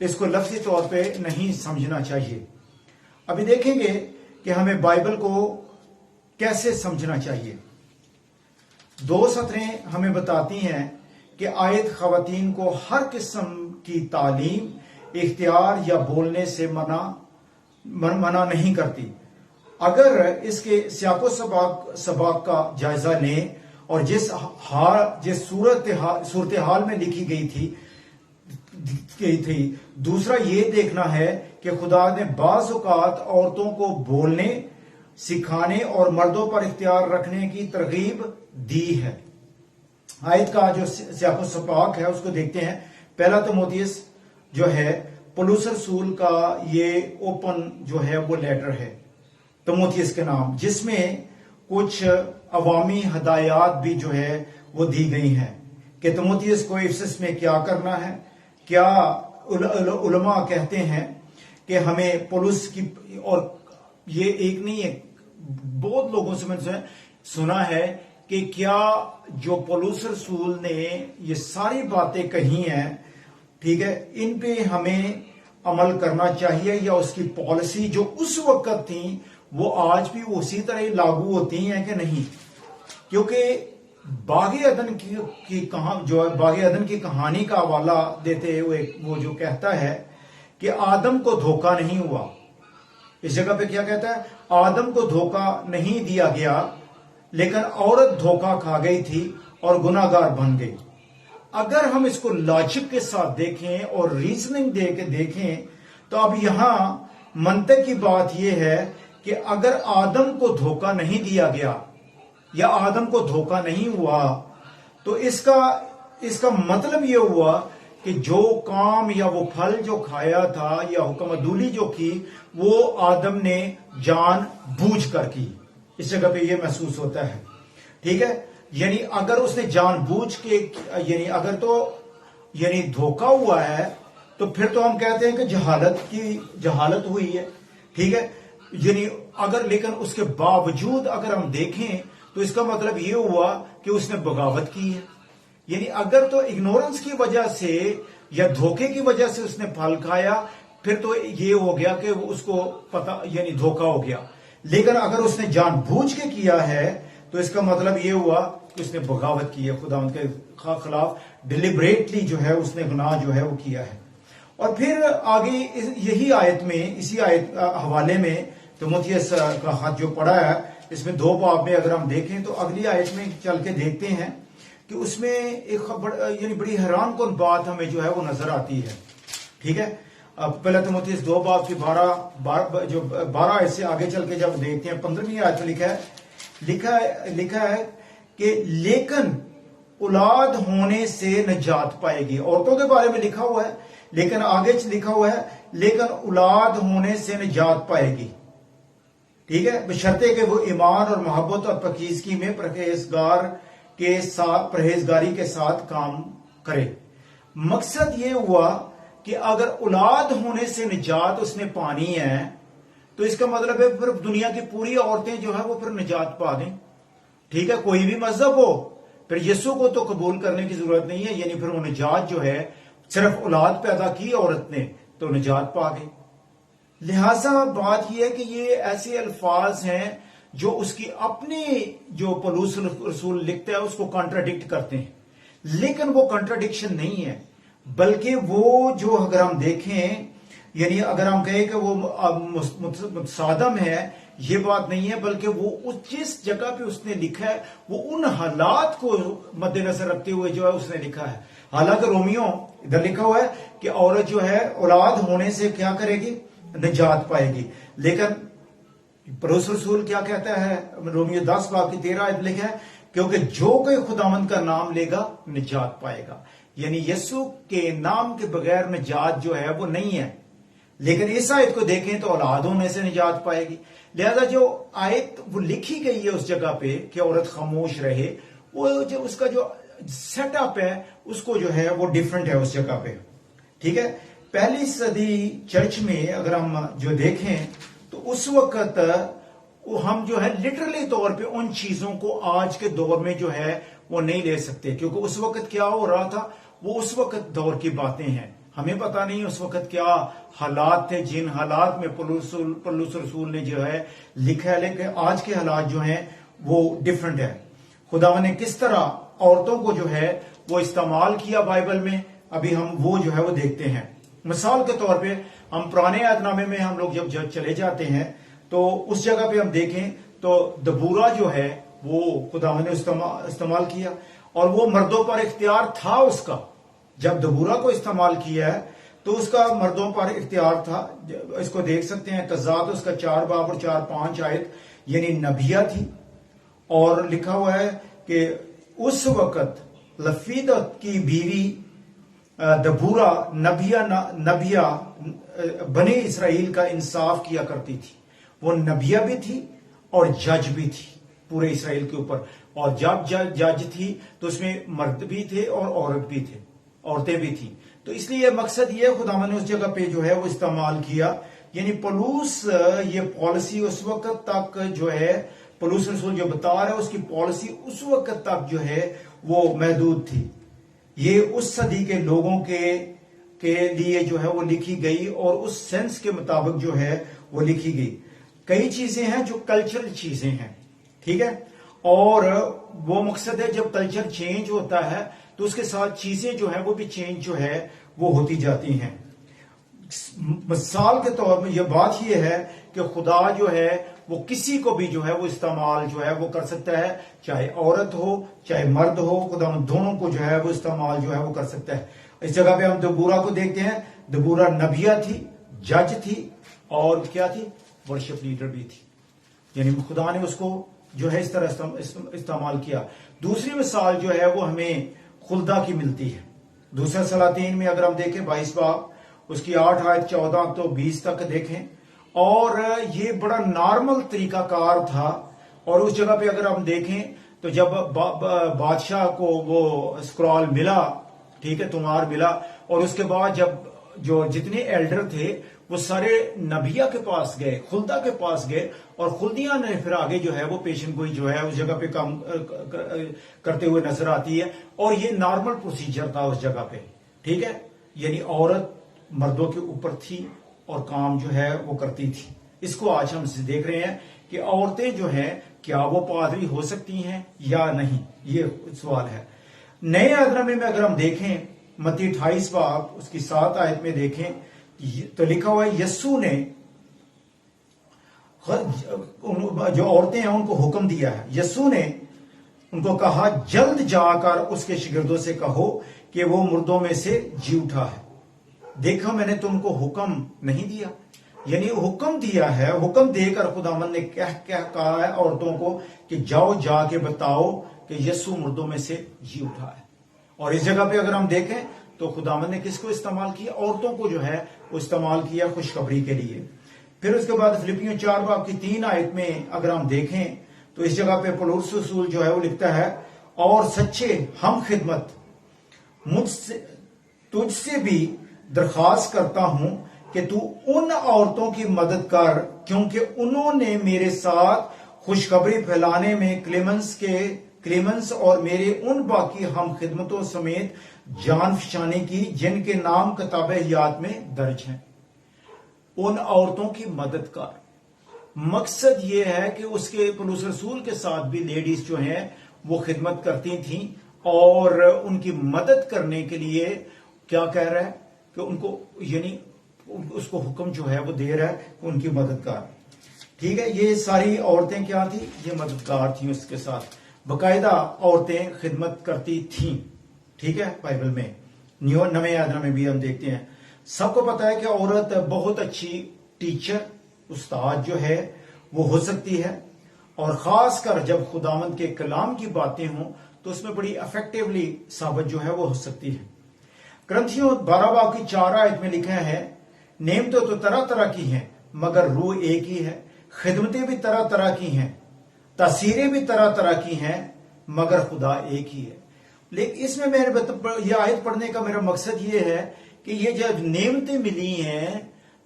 اس کو لفظی طور پہ نہیں سمجھنا چاہیے. ابھی دیکھیں گے کہ ہمیں بائبل کو کیسے سمجھنا چاہیے. 2 سطریں ہمیں بتاتی ہیں کہ آیت خواتین کو ہر قسم کی تعلیم، اختیار یا بولنے سے منع نہیں کرتی. اگر اس کے سیاق و سباق کا جائزہ لیں اور جس صورتحال میں لکھی گئی تھی، دوسرا یہ دیکھنا ہے کہ خدا نے بعض اوقات عورتوں کو بولنے، سکھانے اور مردوں پر اختیار رکھنے کی ترغیب دی ہے. آیت کا جو سیاق و سباق ہے اس کو دیکھتے ہیں. پہلا تیموتھیوس جو ہے پولس رسول کا یہ اوپن جو ہے وہ لیٹر ہے تیموتھیوس کے نام، جس میں کچھ عوامی ہدایات بھی جو ہے وہ دی گئی ہیں کہ تیموتھیوس کو افسس میں کیا کرنا ہے. کیا علماء کہتے ہیں کہ ہمیں پولس کی، اور یہ ایک نہیں ہے، بہت لوگوں سے میں نے سنا ہے کہ کیا جو پولس رسول نے یہ ساری باتیں کہی ہیں، ٹھیک ہے، ان پہ ہمیں عمل کرنا چاہیے یا اس کی پالیسی جو اس وقت تھی وہ آج بھی اسی طرح لاگو ہوتی ہیں کہ نہیں. کیونکہ باغ عدن کی کہانی کا حوالہ دیتے ہوئے وہ جو کہتا ہے کہ آدم کو دھوکہ نہیں ہوا. اس جگہ پہ کیا کہتا ہے؟ آدم کو دھوکہ نہیں دیا گیا، لیکن عورت دھوکہ کھا گئی تھی اور گناہ گار بن گئی. اگر ہم اس کو لاجک کے ساتھ دیکھیں اور ریزننگ دے کے دیکھیں تو اب یہاں منطق کی بات یہ ہے کہ اگر آدم کو دھوکہ نہیں دیا گیا یا آدم کو دھوکہ نہیں ہوا تو اس کا مطلب یہ ہوا کہ جو کام یا وہ پھل جو کھایا تھا یا حکم عدولی جو کی وہ آدم نے جان بوجھ کر کی. اس جگہ پہ یہ محسوس ہوتا ہے، ٹھیک ہے. یعنی اگر اس نے جان بوجھ کے، یعنی اگر تو یعنی دھوکہ ہوا ہے تو پھر تو ہم کہتے ہیں کہ جہالت ہوئی ہے، ٹھیک ہے. یعنی اگر لیکن اس کے باوجود اگر ہم دیکھیں تو اس کا مطلب یہ ہوا کہ اس نے بغاوت کی ہے. یعنی اگر تو اگنورنس کی وجہ سے یا دھوکے کی وجہ سے اس نے پھل کھایا پھر تو یہ ہو گیا کہ اس کو پتہ، یعنی دھوکہ ہو گیا. لیکن اگر اس نے جان بوجھ کے کیا ہے تو اس کا مطلب یہ ہوا کہ اس نے بغاوت کی ہے، خداوند کے خلاف ڈیلیبریٹلی جو ہے اس نے گناہ جو ہے وہ کیا ہے. اور پھر آگے یہی آیت میں، اسی آیت حوالے میں تیموتھیوس کا خط جو پڑھا ہے اس میں 2 باب میں اگر ہم دیکھیں تو اگلی آیت میں چل کے دیکھتے ہیں کہ اس میں ایک یعنی بڑی حیران کن بات ہمیں جو ہے وہ نظر آتی ہے، ٹھیک ہے. پہلا تیموتھیوس 2 باب کی 12 آیت سے آگے چل کے جب دیکھتے ہیں 15ویں آیت میں لکھا ہے کہ لیکن اولاد ہونے سے نجات پائے گی. عورتوں کے بارے میں لکھا ہوا ہے لیکن آگے لکھا ہوا ہے لیکن اولاد ہونے سے نجات پائے گی، ٹھیک ہے، بشرطے کہ وہ ایمان اور محبت اور پاکیزگی میں پرہیزگاری کے ساتھ کام کرے. مقصد یہ ہوا کہ اگر اولاد ہونے سے نجات اس نے پانی ہے تو اس کا مطلب ہے پھر دنیا کی پوری عورتیں جو ہے وہ پھر نجات پا دیں، ٹھیک ہے. کوئی بھی مذہب ہو پھر یسوع کو تو قبول کرنے کی ضرورت نہیں ہے، یعنی پھر وہ نجات جو ہے صرف اولاد پیدا کی عورت نے تو نجات پا گئی. لہذا بات یہ ہے کہ یہ ایسے الفاظ ہیں جو اس کی اپنی جو پولس رسول لکھتا ہے اس کو کنٹراڈکٹ کرتے ہیں، لیکن وہ کنٹراڈکشن نہیں ہے بلکہ وہ جو اگر ہم دیکھیں، یعنی اگر ہم کہیں کہ وہ متصادم ہے، یہ بات نہیں ہے، بلکہ وہ جس جگہ پہ اس نے لکھا ہے وہ ان حالات کو مد نظر رکھتے ہوئے جو ہے اس نے لکھا ہے. حالانکہ رومیو ادھر لکھا ہوا ہے کہ عورت جو ہے اولاد ہونے سے کیا کرے گی؟ نجات پائے گی. لیکن پولس رسول کیا کہتا ہے؟ رومیو 10 باب کی 13 آیت لکھا ہے کیونکہ جو کوئی خداوند کا نام لے گا نجات پائے گا. یعنی یسوع کے نام کے بغیر نجات جو ہے وہ نہیں ہے. لیکن اس آیت کو دیکھیں تو اولاد ہونے سے نجات پائے گی. لہذا جو آیت وہ لکھی گئی ہے اس جگہ پہ کہ عورت خاموش رہے، وہ جو اس کا جو سیٹ اپ ہے اس کو جو ہے وہ ڈیفرنٹ ہے اس جگہ پہ، ٹھیک ہے. پہلی صدی چرچ میں اگر ہم جو دیکھیں تو اس وقت ہم جو ہے لٹرلی طور پہ ان چیزوں کو آج کے دور میں جو ہے وہ نہیں لے سکتے، کیونکہ اس وقت کیا ہو رہا تھا وہ اس وقت دور کی باتیں ہیں. ہمیں پتا نہیں اس وقت کیا حالات تھے، جن حالات میں پولس رسول نے جو ہے لکھا ہے، لیکن آج کے حالات جو ہیں وہ ڈیفرنٹ ہے۔ خداوند نے کس طرح عورتوں کو جو ہے وہ استعمال کیا بائبل میں، ابھی ہم وہ جو ہے وہ دیکھتے ہیں۔ مثال کے طور پہ ہم پرانے عہد نامے میں ہم لوگ جب چلے جاتے ہیں تو اس جگہ پہ ہم دیکھیں تو دبورہ جو ہے وہ خداوند نے استعمال کیا، اور وہ مردوں پر اختیار تھا اس کا۔ جب دبورہ کو استعمال کیا ہے تو اس کا مردوں پر اختیار تھا۔ اس کو دیکھ سکتے ہیں تزاد اس کا 4 باب اور 4-5 آیت، یعنی نبیہ تھی، اور لکھا ہوا ہے کہ اس وقت لفیدت کی بیوی دبورہ نبیہ بنی اسرائیل کا انصاف کیا کرتی تھی۔ وہ نبیہ بھی تھی اور جج بھی تھی پورے اسرائیل کے اوپر، اور جب جج تھی تو اس میں مرد بھی تھے اور عورتیں بھی تھیں۔ تو اس لیے مقصد یہ خداوند نے اس جگہ پہ جو ہے وہ استعمال کیا، یعنی پولس یہ پالیسی اس وقت تک جو ہے پولس رسول جو بتا رہا ہے اس کی پالیسی اس وقت تک جو ہے وہ محدود تھی۔ یہ اس صدی کے لوگوں کے لیے جو ہے وہ لکھی گئی، اور اس سینس کے مطابق جو ہے وہ لکھی گئی۔ کئی چیزیں ہیں جو کلچرل چیزیں ہیں، ٹھیک ہے، اور وہ مقصد ہے جب کلچر چینج ہوتا ہے تو اس کے ساتھ چیزیں جو ہیں وہ بھی چینج جو ہے وہ ہوتی جاتی ہیں۔ مثال کے طور پر یہ بات یہ ہے کہ خدا جو ہے وہ کسی کو بھی جو ہے وہ استعمال جو ہے وہ کر سکتا ہے، چاہے عورت ہو چاہے مرد ہو، خدا دونوں کو جو ہے وہ استعمال جو ہے وہ کر سکتا ہے۔ اس جگہ پہ ہم دبورہ کو دیکھتے ہیں، دبورہ نبیہ تھی، جج تھی، اور کیا تھی؟ ورشپ لیڈر بھی تھی، یعنی خدا نے اس کو جو ہے اس طرح استعمال کیا۔ دوسری مثال جو ہے وہ ہمیں خلدہ کی ملتی ہے۔ دوسرا سلاطین میں اگر ہم دیکھیں 22 باب اس کی 8 آیت 14 تو 20 تک دیکھیں، اور یہ بڑا نارمل طریقہ کار تھا۔ اور اس جگہ پہ اگر ہم دیکھیں تو جب بادشاہ کو وہ اسکرال ملا، ٹھیک ہے، تمہار ملا، اور اس کے بعد جب جو جتنے ایلڈر تھے وہ سارے نبیہ کے پاس گئے، خلدہ کے پاس گئے، اور خلدیاں نے پھر آگے جو ہے وہ پیشن گوئی جو ہے اس جگہ پہ کام کرتے ہوئے نظر آتی ہے۔ اور یہ نارمل پروسیجر تھا اس جگہ پہ، ٹھیک ہے، یعنی عورت مردوں کے اوپر تھی اور کام جو ہے وہ کرتی تھی۔ اس کو آج ہم دیکھ رہے ہیں کہ عورتیں جو ہیں کیا وہ پادری ہو سکتی ہیں یا نہیں، یہ سوال ہے۔ نئے عہد نامے میں اگر ہم دیکھیں متی 28 باب اس کی 7 آیت میں دیکھیں تو لکھا ہوا ہے یسوع نے جو عورتیں ہیں ان کو حکم دیا ہے، یسوع نے ان کو کہا جلد جا کر اس کے شاگردوں سے کہو کہ وہ مردوں میں سے جی اٹھا ہے۔ دیکھا میں نے تم کو حکم نہیں دیا، یعنی حکم دیا ہے، حکم دے کر خداوند نے کہا ہے عورتوں کو کہ جاؤ جا کے بتاؤ کہ یسوع مردوں میں سے جی اٹھا ہے۔ اور اس جگہ پہ اگر ہم دیکھیں تو خداوند نے کس کو استعمال کیا؟ عورتوں کو جو ہے وہ استعمال کیا خوشخبری کے لیے۔ پھر اس کے بعد فلپیوں 4 باب کی 3 آیت میں اگر ہم دیکھیں تو اس جگہ پہ پولس رسول جو ہے وہ لکھتا ہے اور سچے ہم خدمت تجھ سے بھی درخواست کرتا ہوں کہ تو ان عورتوں کی مدد کر کیونکہ انہوں نے میرے ساتھ خوشخبری پھیلانے میں کلیمنس اور میرے ان باقی ہم خدمتوں سمیت جان فشانی کی جن کے نام کتاب حیات میں درج ہیں۔ ان عورتوں کی مدد کر، مقصد یہ ہے کہ اس کے پولس رسول کے ساتھ بھی لیڈیز جو ہیں وہ خدمت کرتی تھیں، اور ان کی مدد کرنے کے لیے کیا کہہ رہا ہے کہ ان کو، یعنی اس کو حکم جو ہے وہ دے رہا ہے کہ ان کی مدد کر، ٹھیک ہے۔ یہ ساری عورتیں کیا تھی؟ یہ مددگار تھیں، اس کے ساتھ باقاعدہ عورتیں خدمت کرتی تھیں، ٹھیک ہے۔ بائبل میں نئے عہد میں بھی ہم دیکھتے ہیں۔ سب کو پتا ہے کہ عورت بہت اچھی ٹیچر، استاد جو ہے وہ ہو سکتی ہے، اور خاص کر جب خداوند کے کلام کی باتیں ہوں تو اس میں بڑی افیکٹولی ثابت جو ہے وہ ہو سکتی ہے۔ کرنتھیوں 12 باب کی 4 آیت میں لکھا ہے نعمتیں تو طرح طرح کی ہیں مگر روح ایک ہی ہے، خدمتیں بھی طرح طرح کی ہیں، تاثیریں بھی طرح طرح کی ہیں مگر خدا ایک ہی ہے۔ لیکن اس میں یہ آیت پڑھنے کا میرا مقصد یہ ہے کہ یہ جب نعمتیں ملی ہیں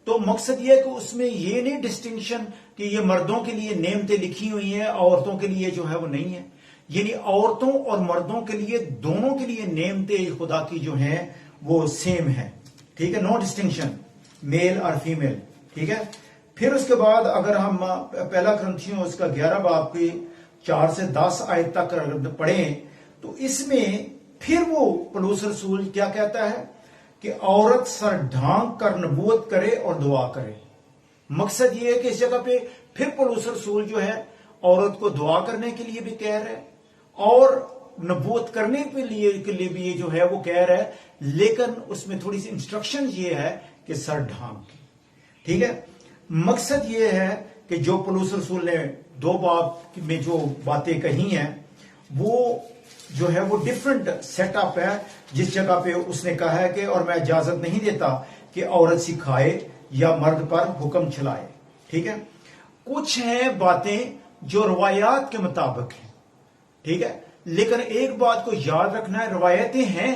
تو مقصد یہ ہے کہ اس میں یہ نہیں ڈسٹنکشن کہ یہ مردوں کے لیے نعمتیں لکھی ہوئی ہیں، عورتوں کے لیے جو ہے وہ نہیں ہے، یعنی عورتوں اور مردوں کے لیے دونوں کے لیے نعمتیں خدا کی جو ہیں وہ سیم ہیں، ٹھیک ہے, نو ڈسٹنکشن میل اور فیمیل. ٹھیک ہے, پھر اس کے بعد اگر ہم پہلا کرنتھیوں اس کا 11 باب کی 4 سے 10 آیت تک پڑھیں تو اس میں پھر وہ پولس رسول کیا کہتا ہے کہ عورت سر ڈھانک کر نبوت کرے اور دعا کرے. مقصد یہ ہے کہ اس جگہ پہ پھر پولس رسول جو ہے عورت کو دعا کرنے کے لیے بھی کہہ رہا ہے اور نبوت کرنے کے لیے بھی یہ جو ہے وہ کہہ رہا ہے, لیکن اس میں تھوڑی سی انسٹرکشن یہ ہے کہ سر ڈھانک. ٹھیک ہے, مقصد یہ ہے کہ جو پولس رسول نے 2 باب میں جو باتیں کہی ہیں وہ جو ہے وہ ڈفرنٹ سیٹ اپ ہے. جس جگہ پہ اس نے کہا ہے کہ اور میں اجازت نہیں دیتا کہ عورت سکھائے یا مرد پر حکم چلائے. ٹھیک ہے, کچھ ہیں باتیں جو روایات کے مطابق ہیں. ٹھیک ہے, لیکن ایک بات کو یاد رکھنا ہے, روایتیں ہیں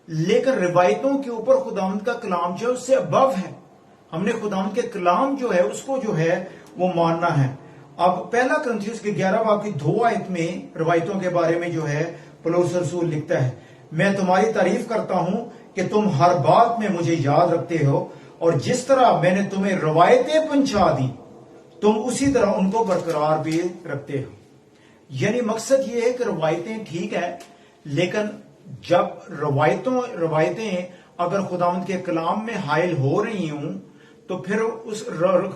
لیکن روایتوں کے اوپر خداوند کا کلام جو ہے اس سے ابو ہے. ہم نے خداوند کے کلام جو ہے اس کو جو ہے وہ ماننا ہے. اب پہلا کرنتھیوس کے 11 باب کی 2 آیت میں روایتوں کے بارے میں جو ہے پولس رسول لکھتا ہے, میں تمہاری تعریف کرتا ہوں کہ تم ہر بات میں مجھے یاد رکھتے ہو اور جس طرح میں نے تمہیں روایتیں پہنچا دی تم اسی طرح ان کو برقرار بھی رکھتے ہو. یعنی مقصد یہ ہے کہ روایتیں ٹھیک ہے لیکن جب روایتیں اگر خداوند کے کلام میں حائل ہو رہی ہوں تو پھر اس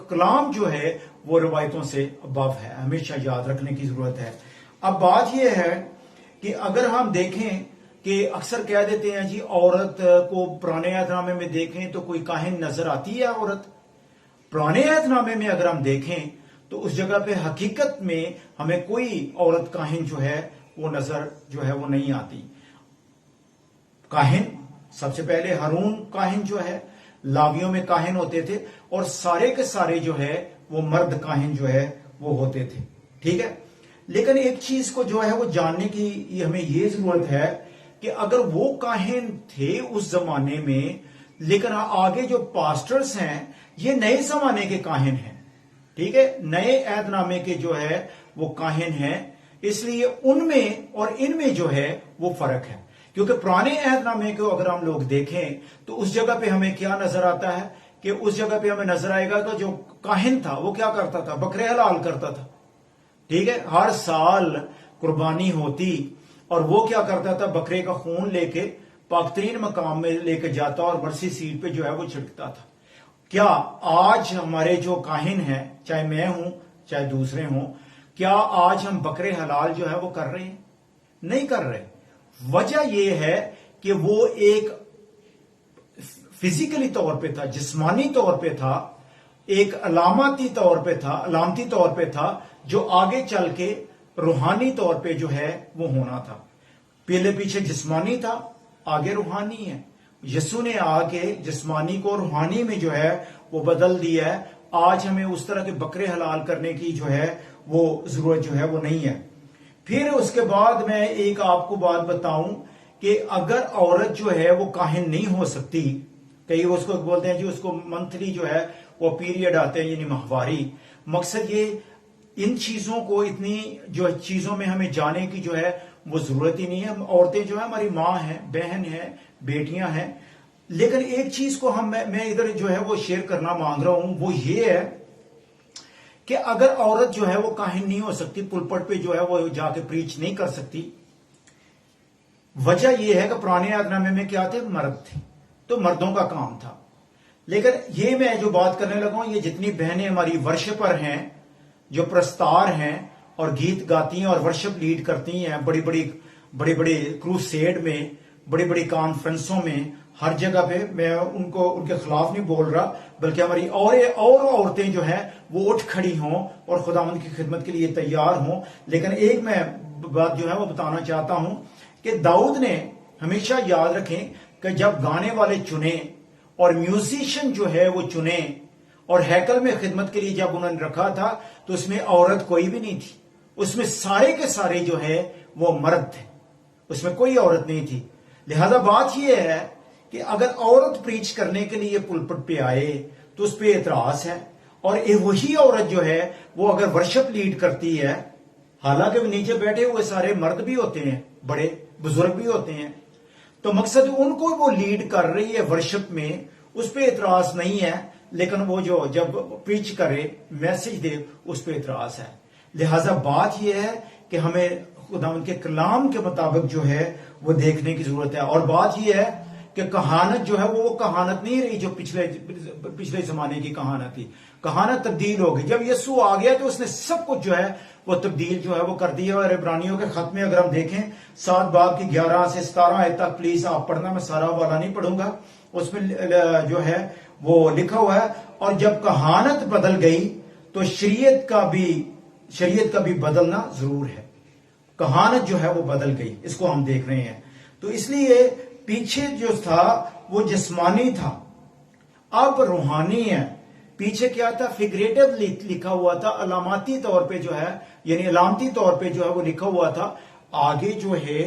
کلام جو ہے وہ روایتوں سے ابو ہے. ہمیشہ یاد رکھنے کی ضرورت ہے. اب بات یہ ہے کہ اگر ہم دیکھیں کہ اکثر کہہ دیتے ہیں جی عورت کو پرانے عہد نامے میں دیکھیں تو کوئی کاہن نظر آتی ہے عورت. پرانے عہد نامے میں اگر ہم دیکھیں تو اس جگہ پہ حقیقت میں ہمیں کوئی عورت کاہن جو ہے وہ نظر جو ہے وہ نہیں آتی. کاہن سب سے پہلے ہارون کاہن جو ہے, لاویوں میں کاہن ہوتے تھے اور سارے کے سارے جو ہے وہ مرد کاہن جو ہے وہ ہوتے تھے. ٹھیک ہے, لیکن ایک چیز کو جو ہے وہ جاننے کی ہمیں یہ ضرورت ہے کہ اگر وہ کاہن تھے اس زمانے میں لیکن آگے جو پاسٹرز ہیں یہ نئے زمانے کے کاہن ہیں. ٹھیک ہے, نئے عہد نامے کے جو ہے وہ کاہن ہیں, اس لیے ان میں اور ان میں جو ہے وہ فرق ہے. کیونکہ پرانے عہد نامے کو اگر ہم لوگ دیکھیں تو اس جگہ پہ ہمیں کیا نظر آتا ہے کہ اس جگہ پہ ہمیں نظر آئے گا کہ جو کاہن تھا وہ کیا کرتا تھا, بکرے حلال کرتا تھا. ٹھیک ہے, ہر سال قربانی ہوتی اور وہ کیا کرتا تھا, بکرے کا خون لے کے پاک ترین مقام میں لے کے جاتا اور مرسی سیٹ پہ جو ہے وہ چھڑکتا تھا. کیا آج ہمارے جو کاہن ہیں, چاہے میں ہوں چاہے دوسرے ہوں, کیا آج ہم بکرے حلال جو ہے وہ کر رہے ہیں؟ نہیں کر رہے. وجہ یہ ہے کہ وہ ایک فزیکلی طور پہ تھا, جسمانی طور پہ تھا, ایک علامتی طور پہ تھا جو آگے چل کے روحانی طور پہ جو ہے وہ ہونا تھا. پہلے پیچھے جسمانی تھا, آگے روحانی ہے. یسوع نے آ کے جسمانی کو روحانی میں جو ہے وہ بدل دیا ہے. آج ہمیں اس طرح کے بکرے حلال کرنے کی جو ہے وہ ضرورت جو ہے وہ نہیں ہے. پھر اس کے بعد میں ایک آپ کو بات بتاؤں کہ اگر عورت جو ہے وہ کاہن نہیں ہو سکتی, کئی اس کو بولتے ہیں جی اس کو منتھلی جو ہے وہ پیریڈ آتے ہیں یعنی ماہواری. مقصد یہ ان چیزوں کو اتنی جو چیزوں میں ہمیں جانے کی جو ہے وہ ضرورت ہی نہیں ہے. عورتیں جو ہے ہماری ماں ہیں, بہن ہیں, بیٹیاں ہیں. لیکن ایک چیز کو میں ادھر جو ہے وہ شیئر کرنا مانگ رہا ہوں, وہ یہ ہے کہ اگر عورت جو ہے وہ کاہن نہیں ہو سکتی, پلپٹ پہ جو ہے وہ جا کے پریچ نہیں کر سکتی, وجہ یہ ہے کہ پرانے عہد نامے میں کیا تھے, مرد تھے, تو مردوں کا کام تھا. لیکن یہ میں جو بات کرنے لگا ہوں, یہ جتنی بہنیں ہماری ورشپر ہیں, جو پرستار ہیں اور گیت گاتی ہیں اور ورشپ لیڈ کرتی ہیں بڑی بڑی کروسیڈ میں, بڑی بڑی کانفرنسوں میں, ہر جگہ پہ, میں ان کے خلاف نہیں بول رہا, بلکہ ہماری اور عورتیں جو ہیں وہ اٹھ کھڑی ہوں اور خداوند کی خدمت کے لیے تیار ہوں. لیکن ایک میں بات جو ہے وہ بتانا چاہتا ہوں کہ داؤد نے, ہمیشہ یاد رکھیں کہ جب گانے والے چنے اور میوزیشین جو ہے وہ چنے اور ہیکل میں خدمت کے لیے جب انہوں نے رکھا تھا تو اس میں عورت کوئی بھی نہیں تھی. اس میں سارے کے سارے جو ہے وہ مرد تھے, اس میں کوئی عورت نہیں تھی. لہذا بات یہ ہے کہ اگر عورت پریچ کرنے کے لیے پلپٹ پہ آئے تو اس پہ اعتراض ہے, اور وہی عورت جو ہے وہ اگر ورشپ لیڈ کرتی ہے, حالانکہ وہ نیچے بیٹھے ہوئے سارے مرد بھی ہوتے ہیں, بڑے بزرگ بھی ہوتے ہیں, تو مقصد ان کو وہ لیڈ کر رہی ہے ورشپ میں, اس پہ اعتراض نہیں ہے، لیکن وہ جو جب پریچ کرے، میسج دے، اس پہ اعتراض ہے۔ لہذا بات یہ ہے کہ ہمیں خداوند کے کلام کے مطابق جو ہے وہ دیکھنے کی ضرورت ہے۔ اور بات یہ ہے کہ کہانت جو ہے وہ کہانت نہیں رہی جو پچھلے زمانے کی کہانت تھی۔ کہانت تبدیل ہو گئی۔ جب یسوع آ گیا تو اس نے سب کچھ جو ہے وہ تبدیل جو ہے وہ کر دیا۔ اور عبرانیوں کے خط میں اگر ہم دیکھیں 7 باب کی 11 سے 17 آیت تک، پلیز آپ پڑھنا، میں سارا حوالہ نہیں پڑھوں گا، اس میں جو ہے وہ لکھا ہوا ہے، اور جب کہانت بدل گئی تو شریعت کا بھی بدلنا ضرور ہے۔ کہانت جو ہے وہ بدل گئی، اس کو ہم دیکھ رہے ہیں۔ تو اس لیے پیچھے جو تھا وہ جسمانی تھا، اب روحانی ہے۔ پیچھے کیا تھا؟ فگریٹو لکھا ہوا تھا، علاماتی طور پہ جو ہے، یعنی علامتی طور پہ جو ہے وہ لکھا ہوا تھا۔ آگے جو ہے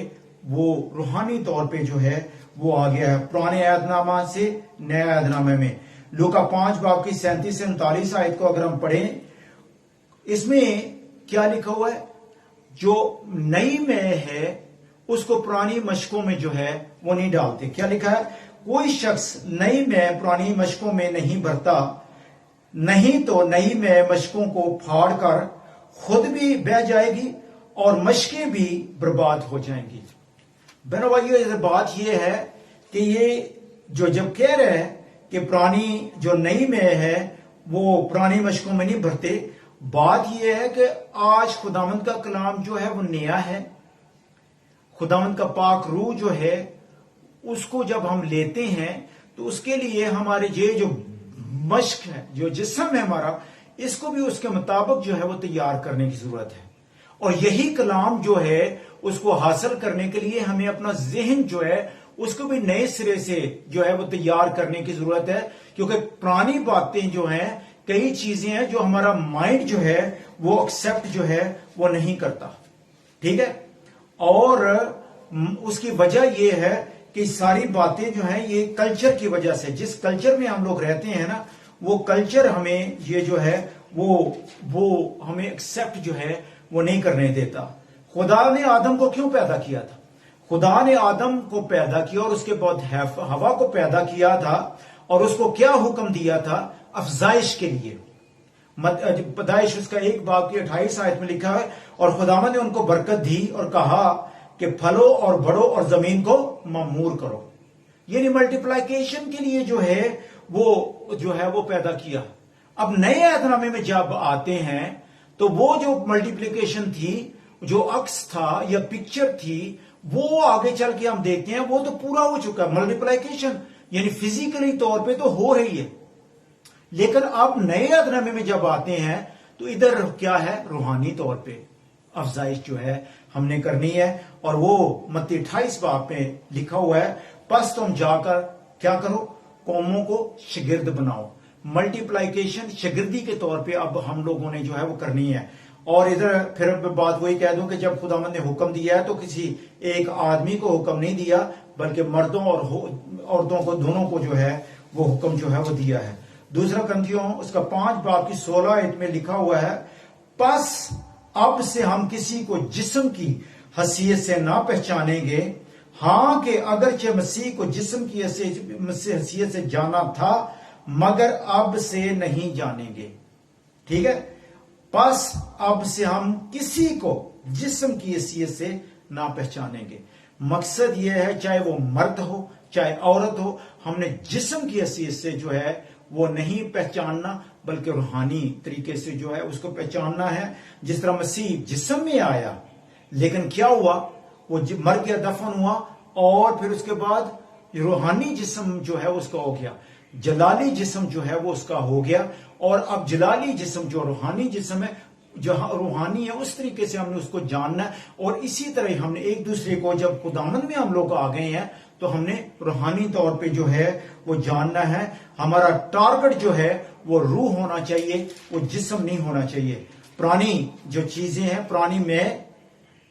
وہ روحانی طور پہ جو ہے وہ آ گیا ہے، پرانے عہد نامہ سے نئے عہد نامے میں۔ لوکا 5 باب کی 37 سے 39 آیت کو اگر ہم پڑھیں، اس میں کیا لکھا ہوا ہے؟ جو نئی میں ہے اس کو پرانی مشقوں میں جو ہے وہ نہیں ڈالتے۔ کیا لکھا ہے؟ کوئی شخص نئی میں پرانی مشقوں میں نہیں بھرتا، نہیں تو نئی میں مشقوں کو پھاڑ کر خود بھی بہہ جائے گی اور مشقیں بھی برباد ہو جائیں گی۔ بہنوں بھائیو، بات یہ ہے کہ یہ جو جب کہہ رہے ہیں کہ پرانی جو نئی میں ہے وہ پرانی مشقوں میں نہیں بھرتے، بات یہ ہے کہ آج خداوند کا کلام جو ہے وہ نیا ہے۔ خداوند کا پاک روح جو ہے اس کو جب ہم لیتے ہیں تو اس کے لیے ہمارے یہ جو مشق ہے، جو جسم ہے ہمارا، اس کو بھی اس کے مطابق جو ہے وہ تیار کرنے کی ضرورت ہے۔ اور یہی کلام جو ہے اس کو حاصل کرنے کے لیے ہمیں اپنا ذہن جو ہے اس کو بھی نئے سرے سے جو ہے وہ تیار کرنے کی ضرورت ہے، کیونکہ پرانی باتیں جو ہیں، کئی چیزیں ہیں جو ہمارا مائنڈ جو ہے وہ ایکسپٹ جو ہے وہ نہیں کرتا، ٹھیک ہے؟ اور اس کی وجہ یہ ہے کہ ساری باتیں جو ہیں یہ کلچر کی وجہ سے، جس کلچر میں ہم لوگ رہتے ہیں نا، وہ کلچر ہمیں یہ جو ہے وہ ہمیں ایکسپٹ جو ہے وہ نہیں کرنے دیتا۔ خدا نے آدم کو کیوں پیدا کیا تھا؟ خدا نے آدم کو پیدا کیا اور اس کے بعد ہوا کو پیدا کیا تھا، اور اس کو کیا حکم دیا تھا؟ افزائش کے لیے۔ پیدائش اس کا 1 باب کی 28 آیت میں لکھا ہے، اور خداوند نے ان کو برکت دی اور کہا کہ پھلو اور بڑھو اور زمین کو معمور کرو، یعنی ملٹیپلیکیشن کے لیے جو ہے وہ پیدا کیا۔ اب نئے عہد نامے میں جب آتے ہیں تو وہ جو ملٹیپلیکیشن تھی، جو عکس تھا یا پکچر تھی، وہ آگے چل کے ہم دیکھتے ہیں وہ تو پورا ہو چکا ہے۔ ملٹیپلیکیشن یعنی فزیکلی طور پہ تو ہو رہی ہے، لیکن اب نئے عہد نامے میں جب آتے ہیں تو ادھر کیا ہے؟ روحانی طور پہ افزائش جو ہے ہم نے کرنی ہے۔ اور وہ متی 28 باب میں لکھا ہوا ہے، پس تم جا کر کیا کرو؟ قوموں کو شاگرد بناؤ۔ ملٹیپلیکیشن شاگردی کے طور پہ اب ہم لوگوں نے جو ہے وہ کرنی ہے۔ اور ادھر پھر بات وہی کہہ دوں کہ جب خداوند نے حکم دیا ہے تو کسی ایک آدمی کو حکم نہیں دیا، بلکہ مردوں اور عورتوں کو دونوں کو جو ہے وہ حکم جو ہے وہ دیا ہے۔ دوسرا کرنتھیوں اس کا 5 باب کی 16 آیت میں لکھا ہوا ہے، پس اب سے ہم کسی کو جسم کی حیثیت سے نہ پہچانیں گے، ہاں کہ اگرچہ مسیح کو جسم کی حیثیت سے جانا تھا مگر اب سے نہیں جانیں گے۔ ٹھیک ہے؟ پس اب سے ہم کسی کو جسم کی حیثیت سے نہ پہچانیں گے۔ مقصد یہ ہے چاہے وہ مرد ہو چاہے عورت ہو، ہم نے جسم کی حیثیت سے جو ہے وہ نہیں پہچاننا، بلکہ روحانی طریقے سے جو ہے اس کو پہچاننا ہے۔ جس طرح مسیح جسم میں آیا، لیکن کیا ہوا؟ وہ مر گیا، دفن ہوا، اور پھر اس کے بعد روحانی جسم جو ہے اس کا ہو گیا، جلالی جسم جو ہے وہ اس کا ہو گیا۔ اور اب جلالی جسم جو روحانی جسم ہے، جو روحانی ہے، اس طریقے سے ہم نے اس کو جاننا ہے۔ اور اسی طرح ہم نے ایک دوسرے کو، جب خداوند میں ہم لوگ آ گئے ہیں تو ہم نے روحانی طور پہ جو ہے وہ جاننا ہے۔ ہمارا ٹارگٹ جو ہے وہ روح ہونا چاہیے، وہ جسم نہیں ہونا چاہیے۔ پرانی جو چیزیں ہیں، پرانی میں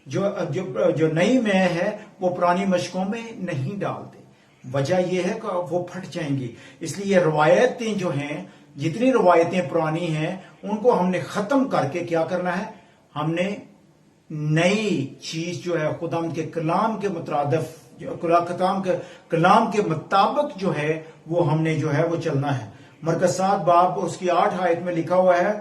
جو نئی میں ہے وہ پرانی مشقوں میں نہیں ڈالتے۔ وجہ یہ ہے کہ وہ پھٹ جائیں گی۔ اس لیے روایتیں جو ہیں، جتنی روایتیں پرانی ہیں، ان کو ہم نے ختم کر کے کیا کرنا ہے؟ ہم نے نئی چیز جو ہے خداوند کے کلام کے مترادف کلام کے مطابق جو ہے وہ ہم نے جو ہے وہ چلنا ہے۔ مرکز 7 باب اس کی 8 آیت میں لکھا ہوا ہے،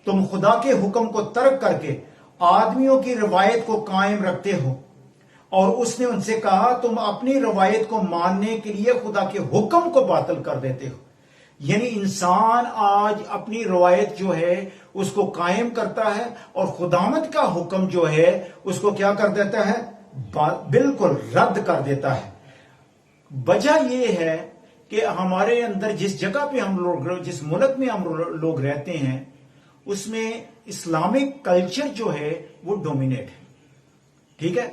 تم خدا کے حکم کو ترک کر کے آدمیوں کی روایت کو قائم رکھتے ہو، اور اس نے ان سے کہا تم اپنی روایت کو ماننے کے لیے خدا کے حکم کو باطل کر دیتے ہو۔ یعنی انسان آج اپنی روایت جو ہے اس کو قائم کرتا ہے اور خداوند کا حکم جو ہے اس کو کیا کر دیتا ہے؟ بالکل رد کر دیتا ہے۔ وجہ یہ ہے کہ ہمارے اندر جس جگہ پہ ہم لوگ، جس ملک میں ہم لوگ رہتے ہیں، اس میں اسلامک کلچر جو ہے وہ ڈومینیٹ ہے، ٹھیک ہے۔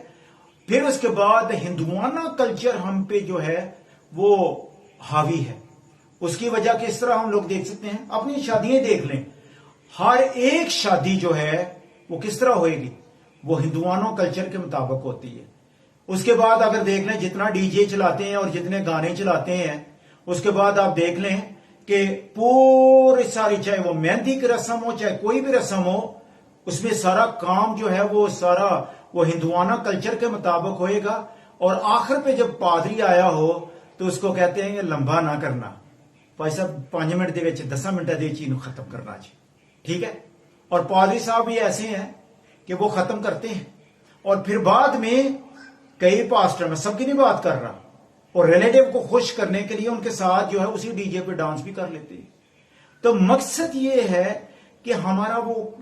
پھر اس کے بعد ہندوانہ کلچر ہم پہ جو ہے وہ حاوی ہے۔ اس کی وجہ کس طرح ہم لوگ دیکھ سکتے ہیں، اپنی شادیاں دیکھ لیں، ہر ایک شادی جو ہے وہ کس طرح ہوئے گی؟ وہ ہندوانوں کلچر کے مطابق ہوتی ہے۔ اس کے بعد اگر دیکھ لیں جتنا ڈی جے چلاتے ہیں اور جتنے گانے چلاتے ہیں، اس کے بعد آپ دیکھ لیں کہ پوری ساری، چاہے وہ مہندی کی رسم ہو چاہے کوئی بھی رسم ہو، اس میں سارا کام جو ہے وہ سارا وہ ہندوانہ کلچر کے مطابق ہوئے گا، اور آخر پہ جب پادری آیا ہو تو اس کو کہتے ہیں کہ لمبا نہ کرنا بھائی صاحب، 5 منٹ دے 10 منٹ دے چین ختم کرنا جی، ٹھیک ہے۔ اور پادری صاحب بھی ایسے ہیں کہ وہ ختم کرتے ہیں، اور پھر بعد میں کئی پاسٹر، میں سب کی نہیں بات کر رہا، اور ریلیٹیو کو خوش کرنے کے لیے ان کے ساتھ جو ہے اسی ڈی جے پہ ڈانس بھی کر لیتے ہیں۔ تو مقصد یہ ہے کہ ہمارا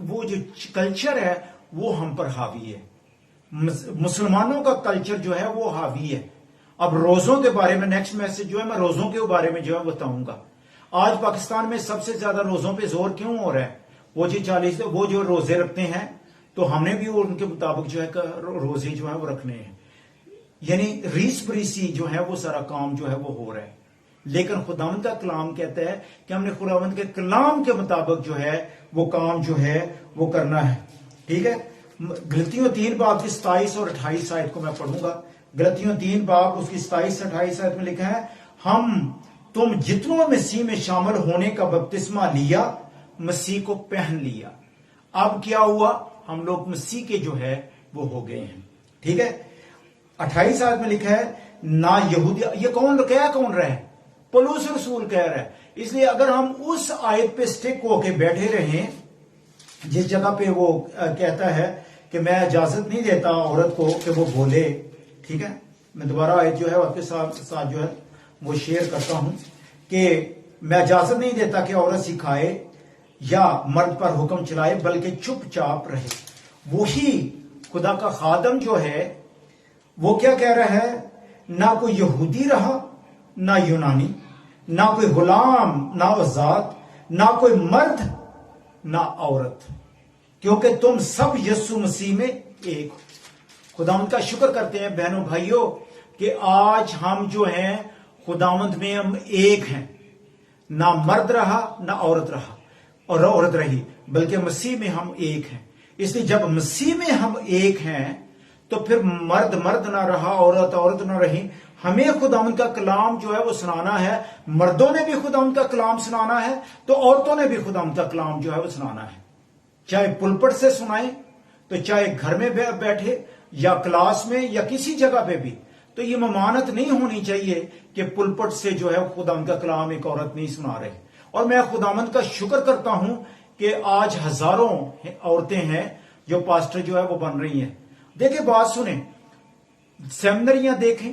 وہ جو کلچر ہے وہ ہم پر حاوی ہے، مسلمانوں کا کلچر جو ہے وہ حاوی ہے۔ اب روزوں کے بارے میں نیکسٹ میسج جو ہے میں روزوں کے بارے میں جو ہے بتاؤں گا۔ آج پاکستان میں سب سے زیادہ روزوں پہ زور کیوں ہو رہا ہے؟ وہ جی 40 وہ جو روزے رکھتے ہیں، تو ہم نے بھی ان کے مطابق جو ہے روزے جو ہے وہ رکھنے ہیں، یعنی ریس بریسی جو ہے وہ سارا کام جو ہے وہ ہو رہا ہے۔ لیکن خداوند کا کلام کہتا ہے کہ ہم نے خداوند کے کلام کے مطابق جو ہے وہ کام جو ہے وہ کرنا ہے، ٹھیک ہے۔ غلطیوں 3 باب کی 27 اور 28 آیت کو میں پڑھوں گا۔ غلطیوں 3 باب اس کی 27 28 آیت میں لکھا ہے، تم جتنوں مسیح میں شامل ہونے کا بپتسمہ لیا، مسیح کو پہن لیا۔ اب کیا ہوا؟ ہم لوگ مسیح کے جو ہے وہ ہو گئے ہیں، ٹھیک ہے۔ 28 آیت میں لکھا ہے، نہ یہودی، یہ کون رہا ہے؟ پولس رسول کہہ رہا ہے۔ اس لیے اگر ہم اس آیت پہ سٹک ہو کے بیٹھے رہیں جس جگہ پہ وہ کہتا ہے کہ میں اجازت نہیں دیتا عورت کو کہ وہ بولے، ٹھیک ہے، میں دوبارہ آیت جو ہے آپ کے ساتھ جو ہے وہ شیئر کرتا ہوں کہ میں اجازت نہیں دیتا کہ عورت سکھائے یا مرد پر حکم چلائے، بلکہ چپ چاپ رہے۔ وہی خدا کا خادم جو ہے وہ کیا کہہ رہا ہے؟ نہ کوئی یہودی رہا نہ یونانی، نہ کوئی غلام نہ آزاد، نہ کوئی مرد نہ عورت، کیونکہ تم سب یسوع مسیح میں ایک ہو۔ خداوند کا شکر کرتے ہیں بہنوں بھائیوں کہ آج ہم جو ہیں خداوند میں ہم ایک ہیں، نہ مرد رہا نہ عورت رہا اور عورت رہی، بلکہ مسیح میں ہم ایک ہیں۔ اس لیے جب مسیح میں ہم ایک ہیں تو پھر مرد نہ رہا، عورت نہ رہی۔ ہمیں خداوند کا کلام جو ہے وہ سنانا ہے، مردوں نے بھی خداوند کا کلام سنانا ہے تو عورتوں نے بھی خداوند کا کلام جو ہے وہ سنانا ہے، چاہے پلپٹ سے سنائیں تو چاہے گھر میں بیٹھے یا کلاس میں یا کسی جگہ پہ بھی۔ تو یہ ممانعت نہیں ہونی چاہیے کہ پلپٹ سے جو ہے خداوند کا کلام ایک عورت نہیں سنا رہے۔ اور میں خداوند کا شکر کرتا ہوں کہ آج ہزاروں عورتیں ہیں جو پاسٹر جو ہے وہ بن رہی ہیں۔ دیکھیں بات سنیں، سیمنریاں دیکھیں،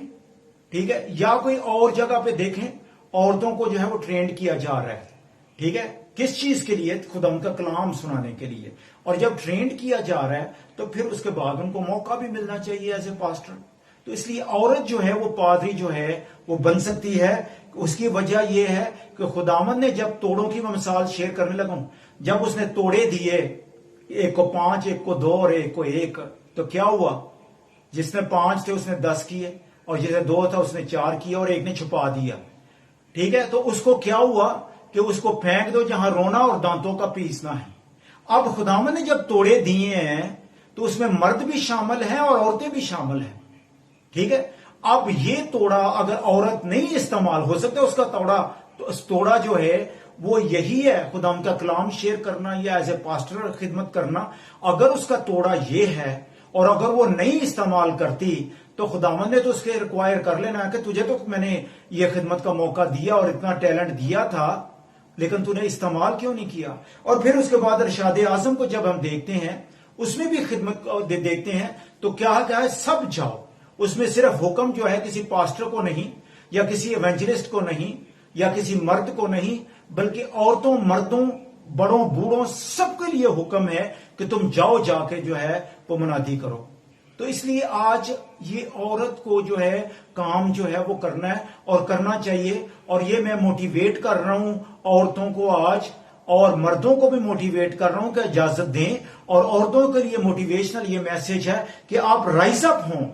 ٹھیک ہے، یا کوئی اور جگہ پہ دیکھیں، عورتوں کو جو ہے وہ ٹرینڈ کیا جا رہا ہے، ٹھیک ہے، کس چیز کے لیے؟ خداوند کا کلام سنانے کے لیے۔ اور جب ٹرینڈ کیا جا رہا ہے تو پھر اس کے بعد ان کو موقع بھی ملنا چاہیے ایز اے پاسٹر۔ تو اس لیے عورت جو ہے وہ پادری جو ہے وہ بن سکتی ہے۔ اس کی وجہ یہ ہے کہ خداوند نے جب توڑوں کی میں مثال شیئر کرنے لگا ہوں، جب اس نے توڑے دیے، ایک کو 5 ایک کو 2 اور ایک کو 1، تو کیا ہوا؟ جس نے 5 تھے اس نے 10 کیے، اور جسے 2 تھا اس نے 4 کیا، اور ایک نے چھپا دیا، ٹھیک ہے۔ تو اس کو کیا ہوا کہ اس کو پھینک دو جہاں رونا اور دانتوں کا پیسنا ہے۔ اب خداوند نے جب توڑے دیے ہیں تو اس میں مرد بھی شامل ہیں اور عورتیں بھی شامل ہیں، ٹھیک ہے۔ اب یہ توڑا اگر عورت نہیں استعمال ہو سکتا، اس کا توڑا جو ہے وہ یہی ہے، خداوند کا کلام شیئر کرنا یا ایز اے پاسٹر خدمت کرنا۔ اگر اس کا توڑا یہ ہے اور اگر وہ نہیں استعمال کرتی تو خداوند نے تو اس کے ریکوائر کر لینا ہے کہ تجھے تو میں نے یہ خدمت کا موقع دیا اور اتنا ٹیلنٹ دیا تھا، لیکن تو نے استعمال کیوں نہیں کیا؟ اور پھر اس کے بعد ارشاد اعظم کو جب ہم دیکھتے ہیں، اس میں بھی خدمت دیکھتے ہیں تو کیا ہے، سب جاؤ۔ اس میں صرف حکم جو ہے کسی پاسٹر کو نہیں، یا کسی ایونجلسٹ کو نہیں، یا کسی مرد کو نہیں، بلکہ عورتوں، مردوں، بڑوں، بوڑھوں، سب کے لیے حکم ہے کہ تم جاؤ، جا کے جو ہے وہ منادی کرو۔ تو اس لیے آج یہ عورت کو جو ہے کام جو ہے وہ کرنا ہے اور کرنا چاہیے، اور یہ میں موٹیویٹ کر رہا ہوں عورتوں کو آج، اور مردوں کو بھی موٹیویٹ کر رہا ہوں کہ اجازت دیں، اور عورتوں کے لیے موٹیویشنل یہ میسج ہے کہ آپ رائز اپ ہوں،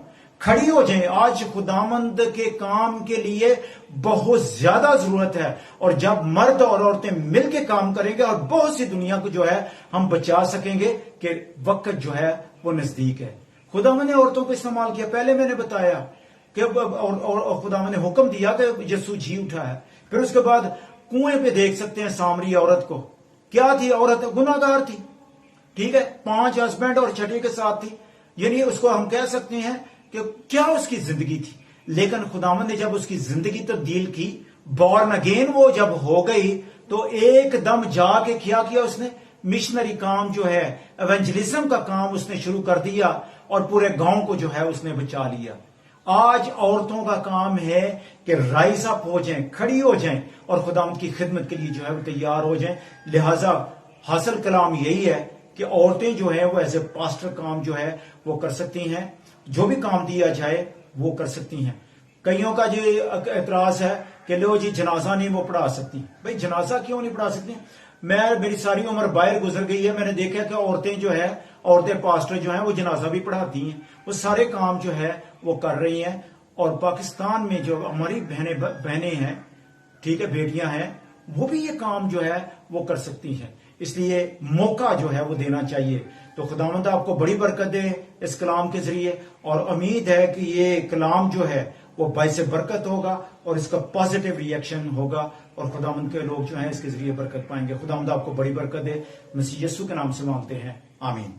کھڑی ہو جائیں۔ آج خداوند کے کام کے لیے بہت زیادہ ضرورت ہے، اور جب مرد اور عورتیں مل کے کام کریں گے اور بہت سی دنیا کو جو ہے ہم بچا سکیں گے کہ وقت جو ہے وہ نزدیک ہے۔ خداوند نے عورتوں کو استعمال کیا، پہلے میں نے بتایا کہ خداوند نے حکم دیا کہ یسوع جی اٹھا ہے۔ پھر اس کے بعد کنویں پہ دیکھ سکتے ہیں سامری عورت کو، کیا تھی؟ عورت گناہ گار تھی، ٹھیک ہے، 5 ہسبینڈ اور چھٹے کے ساتھ تھی، یعنی اس کو ہم کہہ سکتے ہیں کہ کیا اس کی زندگی تھی۔ لیکن خداوند نے جب اس کی زندگی تبدیل کی، بورن اگین وہ جب ہو گئی، تو ایک دم جا کے کیا اس نے؟ مشنری کام جو ہے، ایونجلزم کا کام اس نے شروع کر دیا، اور پورے گاؤں کو جو ہے اس نے بچا لیا۔ آج عورتوں کا کام ہے کہ رائز اپ ہو جائیں، کھڑی ہو جائیں، اور خداوند کی خدمت کے لیے جو ہے وہ تیار ہو جائیں۔ لہذا حاصل کلام یہی ہے کہ عورتیں جو ہیں وہ ایز اے پاسٹر کام جو ہے وہ کر سکتی ہیں، جو بھی کام دیا جائے وہ کر سکتی ہیں۔ کئیوں کا جو اعتراض ہے کہ لو جی جنازہ نہیں وہ پڑھا سکتی، بھئی جنازہ کیوں نہیں پڑھا سکتی؟ میری ساری عمر باہر گزر گئی ہے، میں نے دیکھا کہ عورتیں پاسٹر جو ہیں وہ جنازہ بھی پڑھاتی ہیں، وہ سارے کام جو ہے وہ کر رہی ہیں۔ اور پاکستان میں جو ہماری بہنیں ہیں، ٹھیک ہے، بیٹیاں ہیں، وہ بھی یہ کام جو ہے وہ کر سکتی ہیں۔ اس لیے موقع جو ہے وہ دینا چاہیے۔ تو خداوند آپ کو بڑی برکت دے اس کلام کے ذریعے، اور امید ہے کہ یہ کلام جو ہے وہ باعث برکت ہوگا، اور اس کا پازیٹیو ری ایکشن ہوگا، اور خداوند کے لوگ جو ہیں اس کے ذریعے برکت پائیں گے۔ خداوند آپ کو بڑی برکت دے، مسیح یسوع کے نام سے مانگتے ہیں، آمین۔